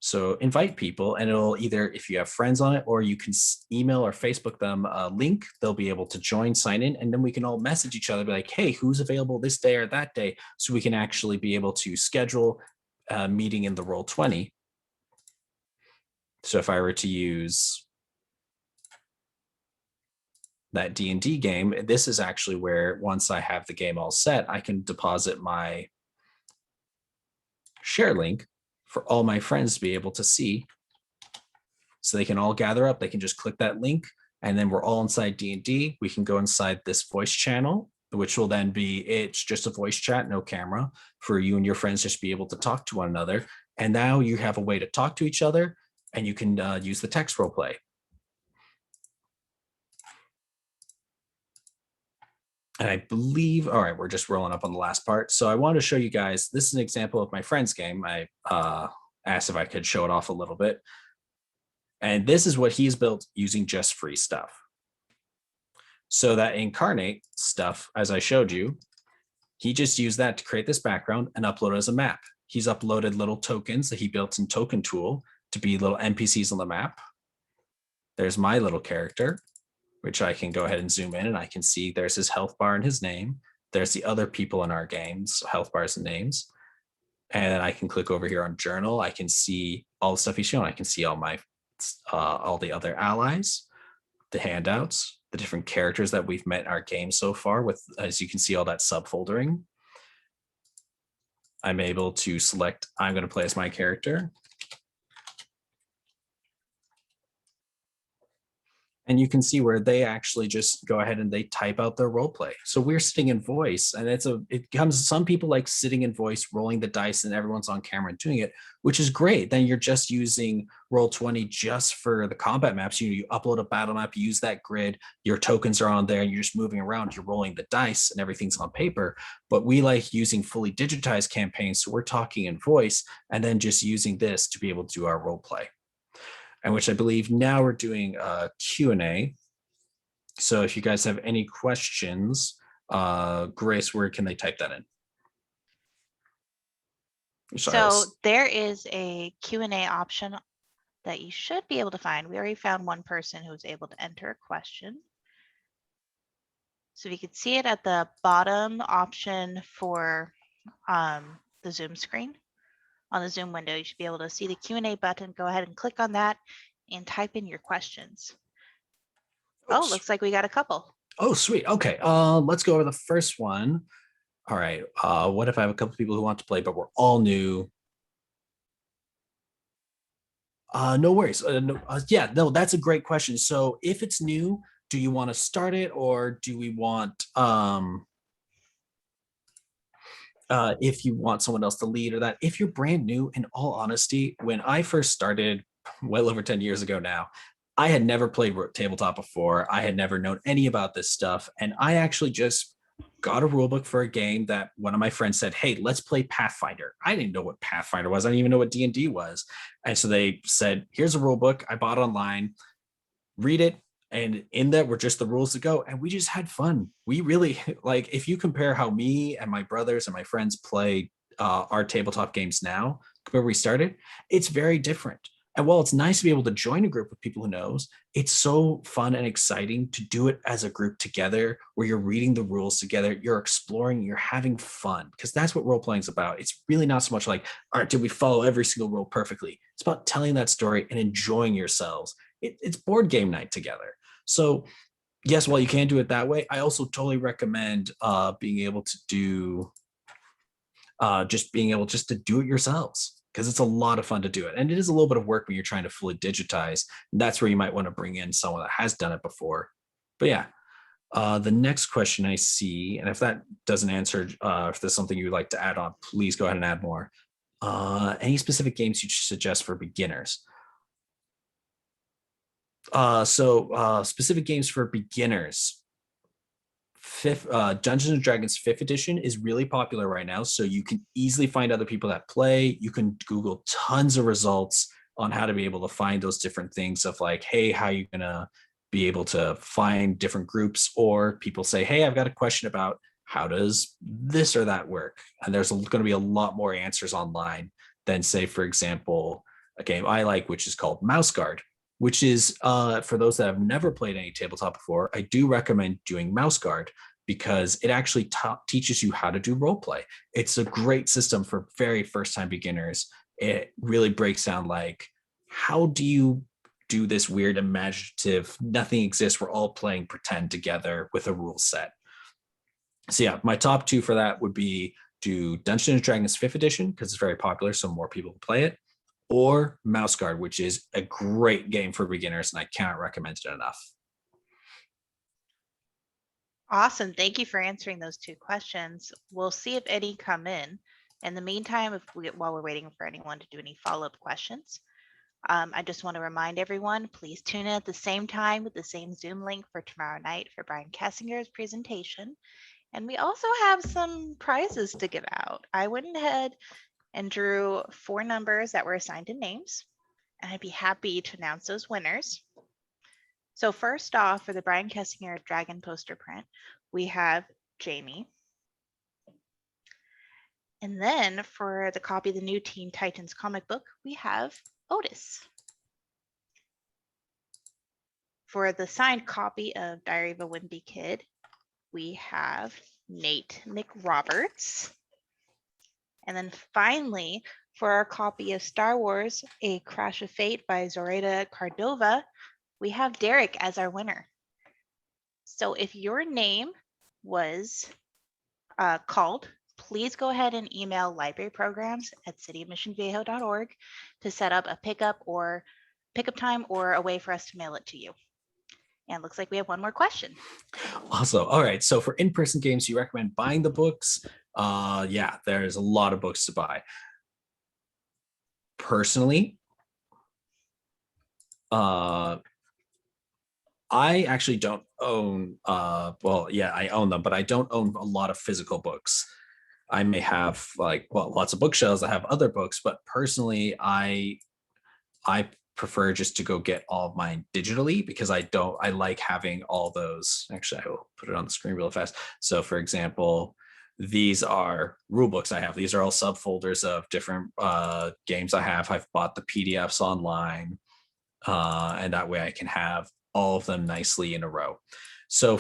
So invite people, and it'll either, if you have friends on it, or you can email or Facebook them a link, they'll be able to join, sign in, and then we can all message each other, be like, hey, who's available this day or that day? So we can actually be able to schedule a meeting in the Roll20. So if I were to use that D&D game, this is actually where once I have the game all set, I can deposit my share link for all my friends to be able to see. So they can all gather up, they can just click that link, and then we're all inside D&D. We can go inside this voice channel, which will then be, it's just a voice chat, no camera, for you and your friends just be able to talk to one another. And now you have a way to talk to each other, and you can use the text role play. And I believe, all right, we're just rolling up on the last part. So I want to show you guys, this is an example of my friend's game. I asked if I could show it off a little bit. And this is what he's built using just free stuff. So that Incarnate stuff, as I showed you, he just used that to create this background and upload it as a map. He's uploaded little tokens that he built in Token Tool to be little NPCs on the map. There's my little character, which I can go ahead and zoom in and I can see there's his health bar and his name. There's the other people in our games, health bars and names. And then I can click over here on journal. I can see all the stuff he's shown. I can see all my all the other allies, the handouts, the different characters that we've met in our game so far with, as you can see, all that subfoldering. I'm able to select, I'm going to play as my character. And you can see where they actually just go ahead and they type out their role play. So we're sitting in voice, and it comes, some people like sitting in voice, rolling the dice, and everyone's on camera and doing it, which is great. Then you're just using Roll20 just for the combat maps. You upload a battle map, you use that grid, your tokens are on there, and you're just moving around, you're rolling the dice, and everything's on paper. But we like using fully digitized campaigns, so we're talking in voice, and then just using this to be able to do our role play. And which I believe now we're doing a Q&A. So if you guys have any questions, Grace, where can they type that in? So there is a Q&A option that you should be able to find. We already found one person who was able to enter a question. So if you can see it at the bottom option for the Zoom screen. On the Zoom window, you should be able to see the Q&A button. Go ahead and click on that and type in your questions. Oh, looks like we got a couple. Oh, sweet. Okay, let's go over the first one. All right, what if I have a couple people who want to play, but we're all new? No worries. Yeah, no, that's a great question. So if it's new, do you want to start it, or do we want if you want someone else to lead or that? If you're brand new, in all honesty, when I first started well over 10 years ago now, I had never played tabletop before. I had never known any about this stuff. And I actually just got a rule book for a game that one of my friends said, hey, let's play Pathfinder. I didn't know what Pathfinder was. I didn't even know what D&D was. And so they said, here's a rule book. I bought online, read it. And in that were just the rules to go. And we just had fun. We really, like, if you compare how me and my brothers and my friends play our tabletop games now, where we started, it's very different. And while it's nice to be able to join a group of people who knows, it's so fun and exciting to do it as a group together, where you're reading the rules together, you're exploring, you're having fun, because that's what role playing is about. It's really not so much like, all right, did we follow every single rule perfectly? It's about telling that story and enjoying yourselves. It's board game night together. So yes, while you can do it that way, I also totally recommend being able to do just to do it yourselves, because it's a lot of fun to do it. And it is a little bit of work when you're trying to fully digitize. And that's where you might want to bring in someone that has done it before. But yeah, the next question I see, and if that doesn't answer, if there's something you would like to add on, please go ahead and add more. Any specific games you suggest for beginners? So specific games for beginners. Dungeons and Dragons 5th edition is really popular right now, so you can easily find other people that play. You can Google tons of results on how to be able to find those different things of like, hey, how are you gonna be able to find different groups? Or people say, hey, I've got a question about how does this or that work? And there's going to be a lot more answers online than, say, for example, a game I like, which is called Mouse Guard, which is for those that have never played any tabletop before. I do recommend doing Mouse Guard because it actually teaches you how to do role play. It's a great system for very first time beginners. It really breaks down like, how do you do this weird imaginative, nothing exists, we're all playing pretend together with a rule set. So yeah, my top two for that would be do Dungeons and Dragons 5th edition, because it's very popular, so more people will play it, or Mouse Guard, which is a great game for beginners, and I cannot recommend it enough. Awesome. Thank you for answering those two questions. We'll see if any come in. In the meantime, while we're waiting for anyone to do any follow-up questions, I just want to remind everyone, please tune in at the same time with the same Zoom link for tomorrow night for Brian Kessinger's presentation. And we also have some prizes to give out. I went ahead and drew 4 numbers that were assigned to names, and I'd be happy to announce those winners. So first off, for the Brian Kessinger Dragon poster print, we have Jamie. And then for the copy of the new Teen Titans comic book, we have Otis. For the signed copy of Diary of a Wimpy Kid, we have Nate McRoberts. And then finally, for our copy of Star Wars, A Crash of Fate by Zoraida Cardova, we have Derek as our winner. So if your name was called, please go ahead and email libraryprograms@cityofmissionviejo.org to set up a pickup time or a way for us to mail it to you. And looks like we have one more question. Also, all right. So for in-person games, you recommend buying the books? Yeah, there's a lot of books to buy. Personally, I actually don't own, well, yeah, I own them, but I don't own a lot of physical books. I may have lots of bookshelves that have other books, but personally, I prefer just to go get all of mine digitally because I like having all those. Actually, I will put it on the screen real fast. So for example, these are rule books I have. These are all subfolders of different games I have. I've bought the PDFs online, and that way I can have all of them nicely in a row. So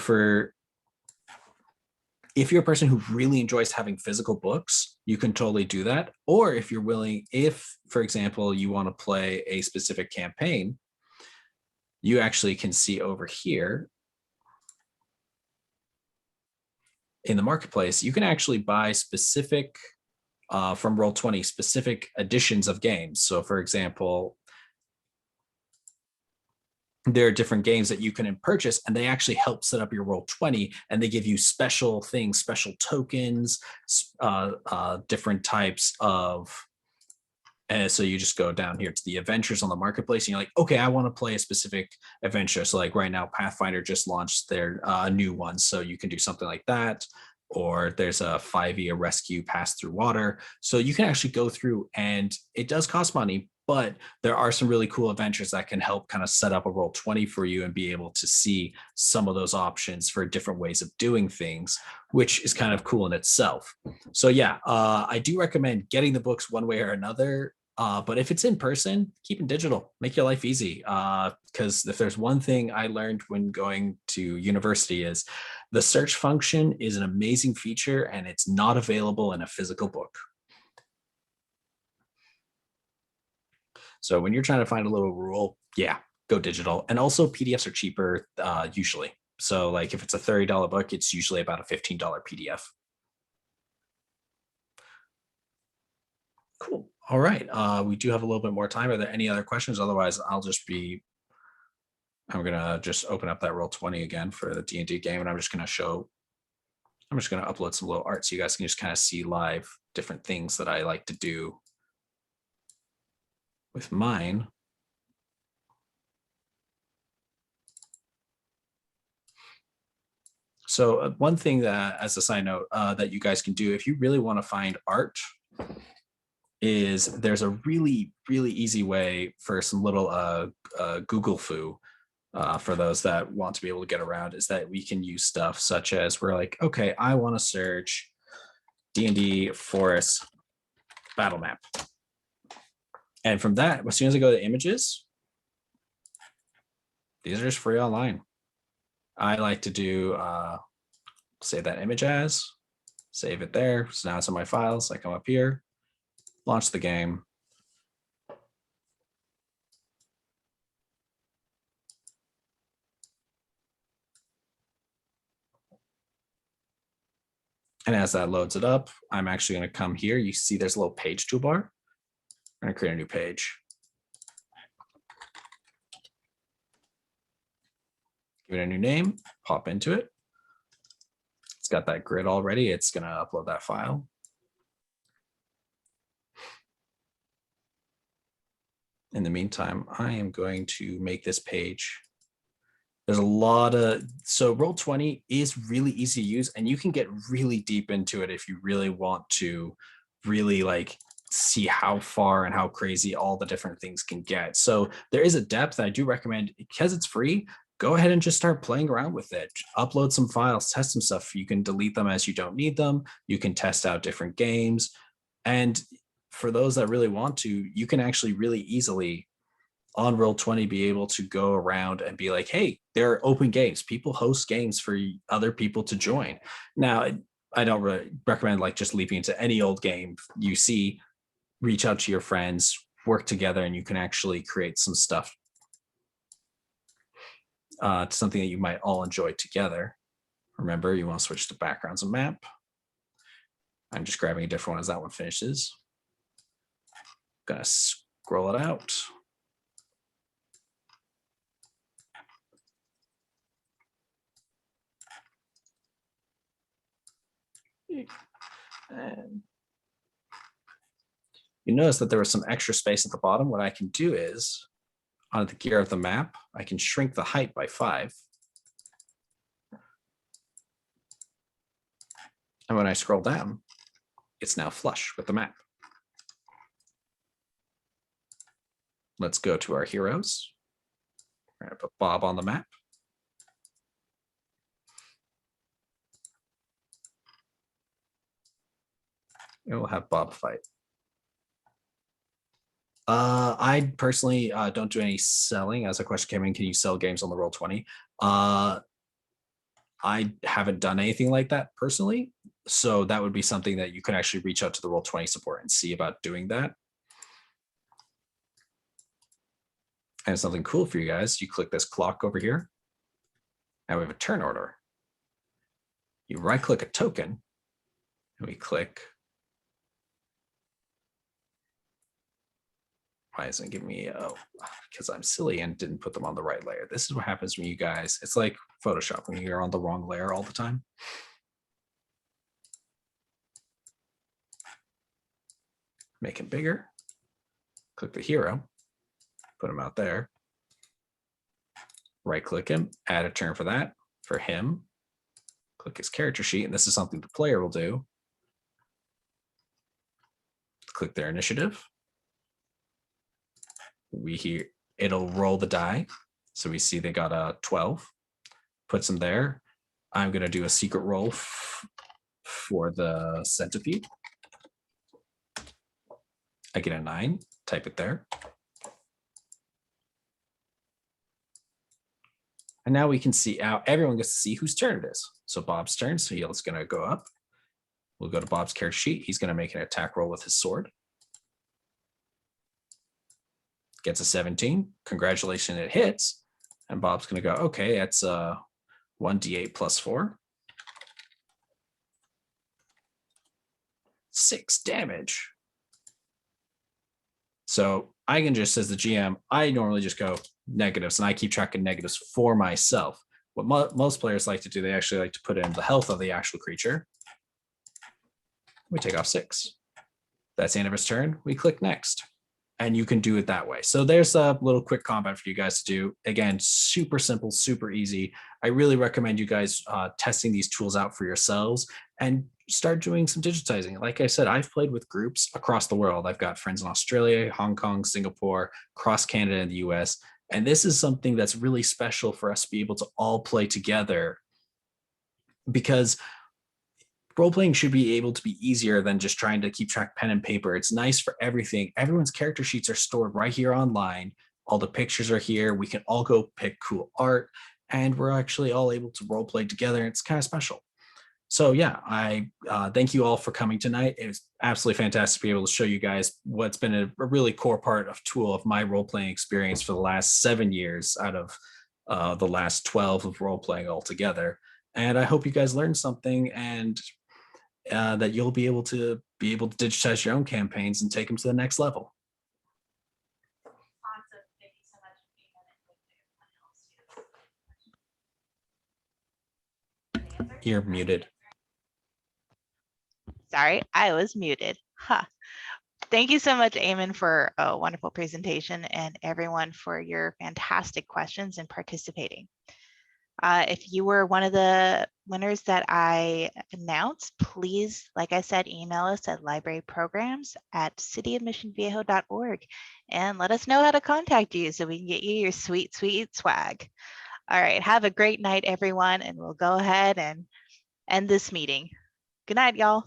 if you're a person who really enjoys having physical books, you can totally do that. Or if you're willing, if, for example, you want to play a specific campaign, you actually can see over here in the marketplace, you can actually buy specific, from Roll20, specific editions of games. So for example, there are different games that you can purchase and they actually help set up your Roll20, and they give you special things, special tokens, different types of, and so you just go down here to the adventures on the marketplace and you're like, okay, I want to play a specific adventure. So like right now, Pathfinder just launched their new one. So you can do something like that. Or there's a 5e rescue pass through water. So you can actually go through, and it does cost money, but there are some really cool adventures that can help kind of set up a Roll20 for you and be able to see some of those options for different ways of doing things, which is kind of cool in itself. So yeah, I do recommend getting the books one way or another. But if it's in person, keep it digital. Make your life easy. Because if there's one thing I learned when going to university is the search function is an amazing feature, and it's not available in a physical book. So when you're trying to find a little rule, yeah, go digital. And also PDFs are cheaper usually. So like if it's a $30 book, it's usually about a $15 PDF. Cool. All right. We do have a little bit more time. Are there any other questions? Otherwise, I'm going to just open up that Roll20 again for the D&D game. And I'm just going to upload some little art so you guys can just kind of see live different things that I like to do with mine. So one thing that, as a side note, that you guys can do if you really want to find art, is there's a really, really easy way for some little Google foo. For those that want to be able to get around, is that we can use stuff such as, we're like, okay, I want to search D&D Forest battle map. And from that, as soon as I go to images, these are just free online. I like to do, save that image as, save it there. So now it's in my files. I come up here, launch the game. And as that loads it up, I'm actually going to come here. You see there's a little page toolbar. I'm going to create a new page. Give it a new name, pop into it. It's got that grid already. It's going to upload that file. In the meantime, I am going to make this page. There's a lot of, so Roll20 is really easy to use, and you can get really deep into it if you really want to really like see how far and how crazy all the different things can get. So there is a depth. I do recommend, because it's free, go ahead and just start playing around with it. Upload some files, test some stuff. You can delete them as you don't need them. You can test out different games. And for those that really want to, you can actually really easily on Roll20 be able to go around and be like, hey, there are open games. People host games for other people to join. Now, I don't really recommend like just leaping into any old game you see. Reach out to your friends, work together, and you can actually create some stuff, something that you might all enjoy together. Remember, you want to switch to backgrounds and map. I'm just grabbing a different one as that one finishes. Gonna scroll it out. And you notice that there was some extra space at the bottom. What I can do is, on the gear of the map, I can shrink the height by 5. And when I scroll down, it's now flush with the map. Let's go to our heroes. We're going to put Bob on the map. And we'll have Bob fight. I personally don't do any selling. As a question came in, can you sell games on the Roll20? I haven't done anything like that personally. So that would be something that you can actually reach out to the Roll20 support and see about doing that. And something cool for you guys, you click this clock over here. Now we have a turn order. You right click a token and we click. Why isn't it giving me, because I'm silly and didn't put them on the right layer. This is what happens when you guys, it's like Photoshop, when you're on the wrong layer all the time. Make him bigger. Click the hero, put him out there. Right click him, add a turn for that, for him. Click his character sheet, and this is something the player will do. Click their initiative. It'll roll the die. So we see they got a 12, puts them there. I'm going to do a secret roll for the centipede. I get a 9, type it there. And now we can see out, everyone gets to see whose turn it is. So Bob's turn, so he's going to go up. We'll go to Bob's character sheet. He's going to make an attack roll with his sword. Gets a 17. Congratulations, it hits. And Bob's going to go, okay, that's 1d8 plus 4. 6 damage. So I can just, as the GM, I normally just go negatives, and I keep track of negatives for myself. What most players like to do, they actually like to put in the health of the actual creature. We take off 6. That's the end of his turn. We click next. And you can do it that way. So there's a little quick combat for you guys to do. Again, super simple, super easy. I really recommend you guys testing these tools out for yourselves and start doing some digitizing. Like I said, I've played with groups across the world. I've got friends in Australia, Hong Kong, Singapore, across Canada and the US. And this is something that's really special for us to be able to all play together, because role-playing should be able to be easier than just trying to keep track pen and paper. It's nice for everything. Everyone's character sheets are stored right here online. All the pictures are here. We can all go pick cool art, and we're actually all able to role-play together. It's kind of special. So yeah, I thank you all for coming tonight. It was absolutely fantastic to be able to show you guys what's been a really core part of my role-playing experience for the last 7 years out of the last 12 of role-playing altogether. And I hope you guys learned something, and that you'll be able to digitize your own campaigns and take them to the next level. Awesome. Thank you so much, Eamon, and everyone else too. You're muted. Sorry, I was muted. Thank you so much, Eamon, for a wonderful presentation, and everyone for your fantastic questions and participating. If you were one of the winners that I announced, please, like I said, email us at libraryprograms@cityofmissionviejo.org and let us know how to contact you so we can get you your sweet, sweet swag. All right, have a great night, everyone, and we'll go ahead and end this meeting. Good night, y'all.